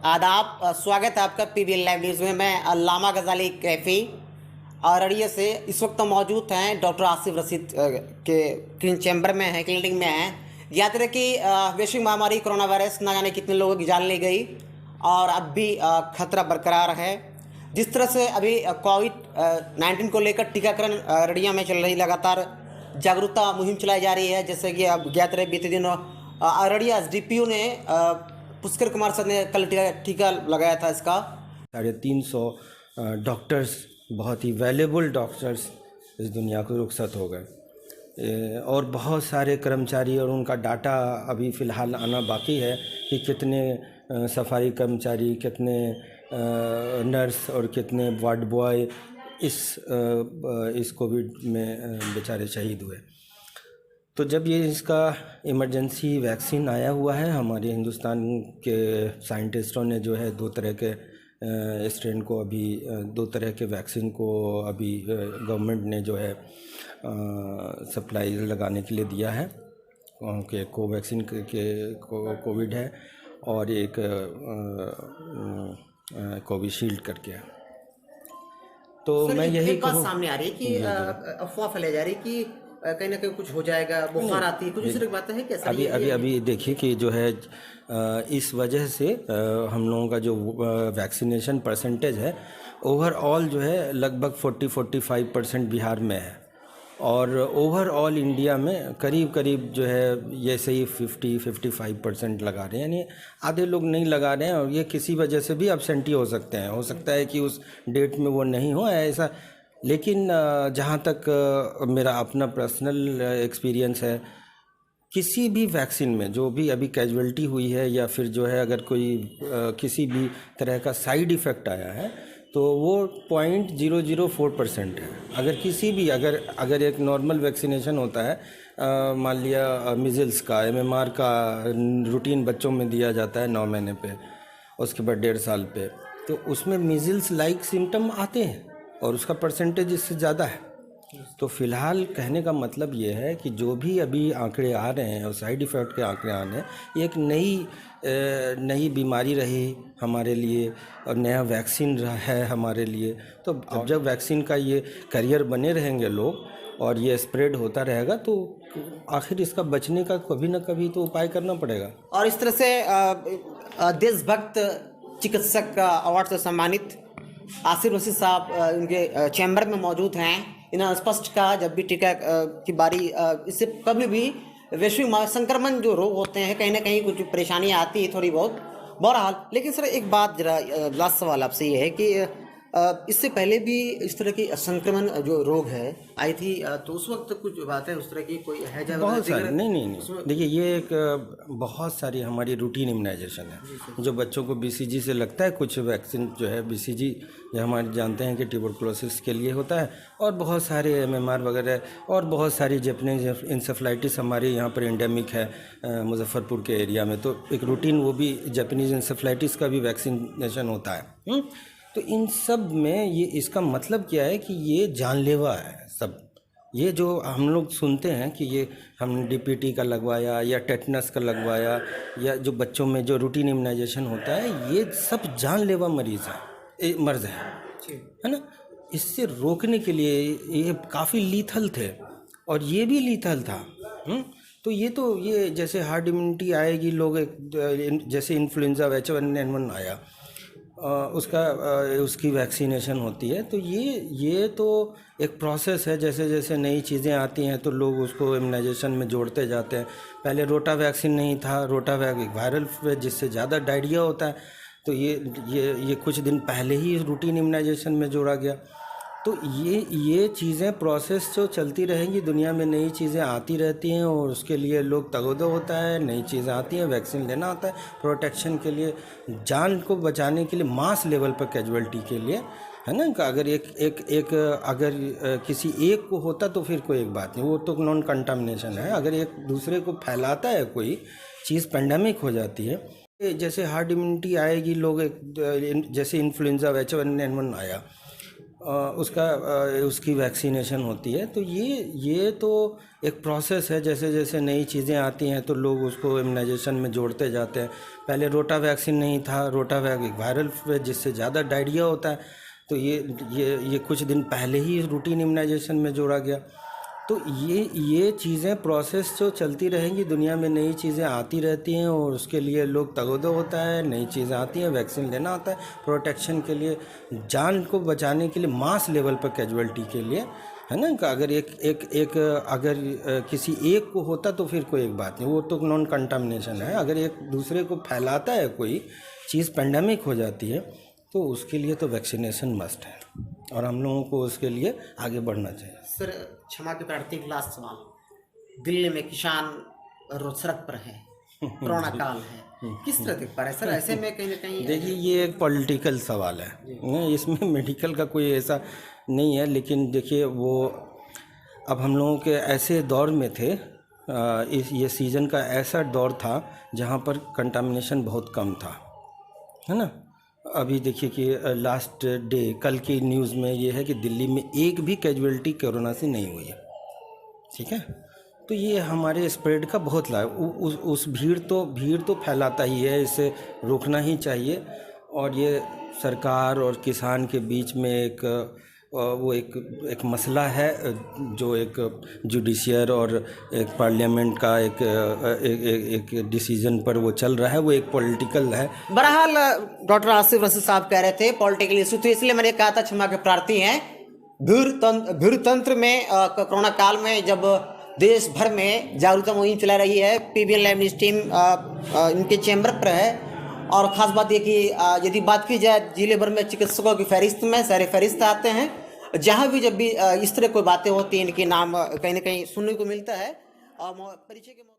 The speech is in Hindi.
आदाब। स्वागत है आपका पीबीएल लाइव न्यूज़ में। मैं अल्लामा गजाली कैफ़ी और अड़िया से इस वक्त मौजूद हैं डॉक्टर आसिफ रशीद के क्लिनिक चैम्बर में हैं, क्लिनिक में हैं। याद रहे कि वैश्विक महामारी कोरोना वायरस न जाने कितने लोगों की जान ले गई और अब भी खतरा बरकरार है। जिस तरह से अभी कोविड-19 को लेकर टीकाकरण अररिया में चल रही, लगातार जागरूकता मुहिम चलाई जा रही है। जैसे कि अब ज्ञात रहे बीते दिनों अररिया एसडीपीओ ने पुष्कर कुमार सर ने कल टीका लगाया था इसका। 350 डॉक्टर्स, बहुत ही वैल्यूबल डॉक्टर्स इस दुनिया को रुखसत हो गए और बहुत सारे कर्मचारी और उनका डाटा अभी फ़िलहाल आना बाकी है कि कितने सफाई कर्मचारी, कितने नर्स और कितने वार्ड बॉय इस कोविड में बेचारे शहीद हुए। तो जब ये इसका इमरजेंसी वैक्सीन आया हुआ है, हमारे हिंदुस्तान के साइंटिस्टों ने जो है दो तरह के स्ट्रेन को अभी दो तरह के वैक्सीन को अभी गवर्नमेंट ने जो है सप्लाई लगाने के लिए दिया है कि कोवैक्सीन के कोविड है और एक कोविशील्ड करके है। तो मैं यही एक बात सामने आ रही है कि अफवाह फैलाई जा रही है कि कहीं ना कहीं कुछ हो जाएगा, बुखार आती है, कुछ इस तरह की बातें हैं क्या? अभी देखिए कि जो है इस वजह से हम लोगों का जो वैक्सीनेशन परसेंटेज है ओवरऑल जो है लगभग 40-45% बिहार में है और ओवरऑल इंडिया में करीब जो है ये सही 50-55% लगा रहे हैं, यानी आधे लोग नहीं लगा रहे हैं और ये किसी वजह से भी एब्सेंटी हो सकते हैं। हो सकता है कि उस डेट में वो नहीं हो ऐसा, लेकिन जहाँ तक मेरा अपना पर्सनल एक्सपीरियंस है, किसी भी वैक्सीन में जो भी अभी कैजुअल्टी हुई है या फिर जो है अगर कोई किसी भी तरह का साइड इफ़ेक्ट आया है तो वो 0.004% है। अगर किसी भी अगर एक नॉर्मल वैक्सीनेशन होता है, मान लिया मिज़ल्स का MMR का रूटीन बच्चों में दिया जाता है 9 महीने पे, उसके बाद 1.5 साल पे, तो उसमें मिज़ल्स लाइक सिम्टम आते हैं और उसका परसेंटेज इससे ज़्यादा है। तो फ़िलहाल कहने का मतलब ये है कि जो भी अभी आंकड़े आ रहे हैं और साइड इफ़ेक्ट के आंकड़े आ रहे हैं, ये एक नई बीमारी रही हमारे लिए और नया वैक्सीन है हमारे लिए। तो अब जब वैक्सीन का ये करियर बने रहेंगे लोग और ये स्प्रेड होता रहेगा तो आखिर इसका बचने का कभी ना कभी तो उपाय करना पड़ेगा। और इस तरह से देशभक्त चिकित्सक अवार्ड से सम्मानित आसिफ रशीद साहब उनके चैम्बर में मौजूद हैं। इन्होंने स्पष्ट कहा जब भी टीका की बारी, इससे कभी भी वैश्विक संक्रमण जो रोग होते हैं कहीं ना कहीं कुछ परेशानियां आती है थोड़ी बहुत, बहरहाल। लेकिन सर एक बात जरा लास्ट सवाल आपसे ये है कि इससे पहले भी इस तरह की संक्रमण जो रोग है आई थी, तो उस वक्त कुछ बातें उस तरह की कोई है जब बहुत सारी नहीं देखिए, ये एक बहुत सारी हमारी रूटीन इम्यूनाइजेशन है जो बच्चों को BCG से लगता है। कुछ वैक्सीन जो है BCG जो हमारे जानते हैं कि ट्यूबरकुलोसिस के लिए होता है और बहुत सारे MMR वगैरह और बहुत सारी जैपनीज इंसेफ्लाइटिस हमारे यहाँ पर एंडेमिक है मुजफ्फरपुर के एरिया में। तो एक रूटीन वो भी जैपनीज इंसेफ्लाइटिस का भी वैक्सीनेशन होता है। तो इन सब में ये इसका मतलब क्या है कि ये जानलेवा है सब। ये जो हम लोग सुनते हैं कि ये हमने DPT का लगवाया या टेटनस का लगवाया या जो बच्चों में जो रूटीन इम्यूनाइजेशन होता है, ये सब जानलेवा मर्ज है ना। इससे रोकने के लिए ये काफ़ी लीथल थे और ये भी लीथल था। तो ये जैसे हार्ड इम्यूनिटी आएगी, लोग जैसे इन्फ्लुएंजा H1N1 आया उसकी वैक्सीनेशन होती है। तो ये तो एक प्रोसेस है। जैसे जैसे नई चीज़ें आती हैं तो लोग उसको इम्यूनाइजेशन में जोड़ते जाते हैं। पहले रोटा वैक्सीन नहीं था, रोटा एक वायरल जिससे ज़्यादा डायरिया होता है, तो ये कुछ दिन पहले ही रूटीन इम्यूनाइजेशन में जोड़ा गया। तो ये चीज़ें प्रोसेस जो चलती रहेंगी, दुनिया में नई चीज़ें आती रहती हैं और उसके लिए लोग तगोदो होता है, नई चीज़ें आती हैं, वैक्सीन लेना होता है प्रोटेक्शन के लिए, जान को बचाने के लिए, मास लेवल पर कैजुअल्टी के लिए, है ना। अगर अगर किसी एक को होता तो फिर कोई एक बात नहीं, वो तो नॉन कंटामिनेशन है। अगर एक दूसरे को फैलाता है कोई चीज़, पेंडेमिक हो जाती है। जैसे हार्ड इम्यूनिटी आएगी, लोग जैसे इन्फ्लुएंजा H1N1 आया उसकी वैक्सीनेशन होती है। तो ये तो एक प्रोसेस है, जैसे जैसे नई चीज़ें आती हैं तो लोग उसको इम्यूनाइजेशन में जोड़ते जाते हैं। पहले रोटा वैक्सीन नहीं था, रोटा एक वायरल जिससे ज़्यादा डायरिया होता है, तो ये कुछ दिन पहले ही रूटीन इम्यूनाइजेशन में जोड़ा गया। तो ये चीज़ें प्रोसेस जो चलती रहेंगी, दुनिया में नई चीज़ें आती रहती हैं और उसके लिए लोग तगोदो होता है, नई चीज़ें आती हैं, वैक्सीन लेना होता है प्रोटेक्शन के लिए, जान को बचाने के लिए, मास लेवल पर कैजुअलिटी के लिए, है ना। अगर अगर किसी एक को होता तो फिर कोई एक बात नहीं, वो तो नॉन कंटामिनेशन है। अगर एक दूसरे को फैलाता है, कोई चीज़ पेंडेमिक हो जाती है, तो उसके लिए तो वैक्सीनेशन मस्ट है और हम लोगों को उसके लिए आगे बढ़ना चाहिए। सर क्षमा की प्रार्थी, लास्ट सवाल। दिल्ली में किसान सड़क पर है, कोरोना काल है, किस तरह देख पा रहे हैं सर? ऐसे में कहीं ना कहीं देखिए, ये एक पॉलिटिकल सवाल है, इसमें मेडिकल का कोई ऐसा नहीं है। लेकिन देखिए, वो अब हम लोगों के ऐसे दौर में थे, ये सीज़न का ऐसा दौर था जहाँ पर कंटामिनेशन बहुत कम था, है ना। अभी देखिए कि लास्ट डे कल की न्यूज़ में ये है कि दिल्ली में एक भी कैजुअलिटी कोरोना से नहीं हुई है, ठीक है। तो ये हमारे स्प्रेड का बहुत लाभ, उस भीड़ तो फैलाता ही है, इसे रोकना ही चाहिए। और ये सरकार और किसान के बीच में एक मसला है, जो एक जुडिशियर और एक पार्लियामेंट का एक डिसीजन पर वो चल रहा है, वो एक पॉलिटिकल है। बहरहाल डॉक्टर आसिफ रशीद साहब कह रहे थे पॉलिटिकल इशू, तो इसलिए मैंने कहा था क्षमा के प्रार्थी हैं। भीड़ तंत्र में कोरोना काल में जब देश भर में जागरूकता मुहिम चला रही है, पीबीएन लाइव न्यूज़ टीम इनके चैम्बर पर है। और ख़ास बात ये कि यदि बात की जाए जिले भर में चिकित्सकों की फहरिस्त में सारे फहरिस्त आते हैं, जहाँ भी जब भी इस तरह कोई बातें होती हैं, इनके नाम कहीं ना कहीं सुनने को मिलता है। परिचय के